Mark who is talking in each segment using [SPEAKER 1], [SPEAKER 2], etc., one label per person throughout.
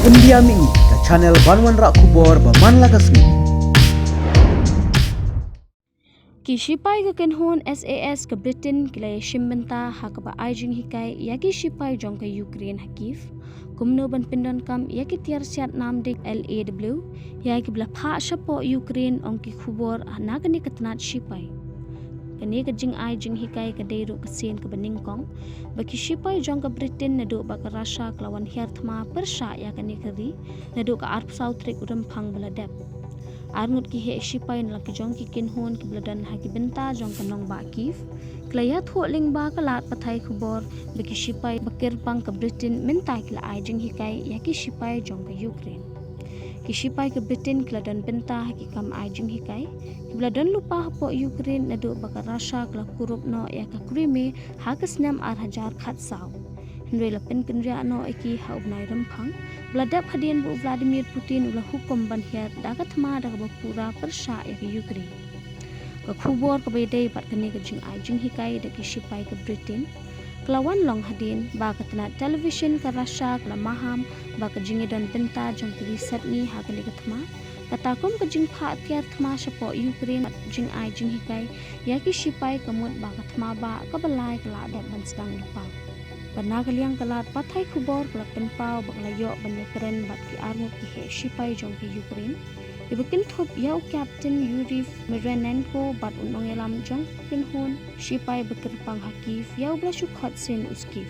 [SPEAKER 1] India mi ke channel Banwan Rak Kubor Baman Lagasmi.
[SPEAKER 2] Ki Shipai ke kenhon SAS ke Britain kila shimbenta hakaba Jinghikai yaki Shipai jong ke Ukraine hakif kumno ban Pyndonkam yaki Tiar Siat Namding LAW yaki bla pha shapo Ukraine ongki khubor nagani katnat Shipai kani ke Jinghikai ke deiru ke sen ke beningkong baki Shipai jong ke Britain nadu ba ke Russia kelawan herthma persha yakani keri nadu ke arp sautrik urempang beladep Arngut ki he Shipai nala ki jong ki kinhon ki bladan ha ki benta jong kanong ba kif klaya tholing ba kalat pathai khubor beki Shipai bakir pang ke Britain minta kila Jinghikai ya ki Shipai jong ke Ukraine ki Shipai ke Britain kladan benta ha ki kam Jinghikai ki bladan lupa po Ukraine nadu baka Russia kla kurup no ya ka krimi ha ka snam ar hajar khat saw Hendrai lapin kenria no eki ha ubnai rempang Bladap hadian bu Vladimir Putin ulah hukum banhiar dagat ma daga pura persya ya ke Ukraine. Ke khubor ke bedai pat kene ke Jinghikai da ke Shipai ke Britain. Kelawan long hadin ba ke tenat televisyen ke Russia kela maham ba ke jingidan benta jong ke riset ni ha kene ke thma. Katakum ke jingpa tiar thma syapo Ukraine Jinghikai ya ke Shipai kemut ba ke thma ba ke belai ke ladat ban sedang lupa. Panagaliang kalat pathai khubor kelapin pau baklayok banyak keren bat ki arngut ki he Shipai jong ki Ukraine ibakin thop yau Captain Yuri Miranenko bat unong elam jong kinhon Shipai bekirpang hakif yau blashu khot sin uskif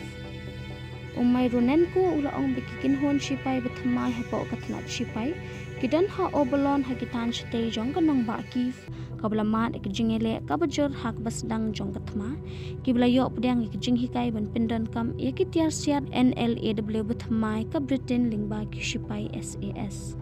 [SPEAKER 2] Umay Ronenko ula ong bikin hon Shipai bethamai hapo katnat Shipai kidan ha obolon hakitan shite jong kanong bakif kablamat ek jingele kabajur hak basdang jong katma kiblayok pedang ek Jinghikai ban Pyndonkam ek Tiar Siat NLAW bethamai ka Britain lingba ki Shipai SAS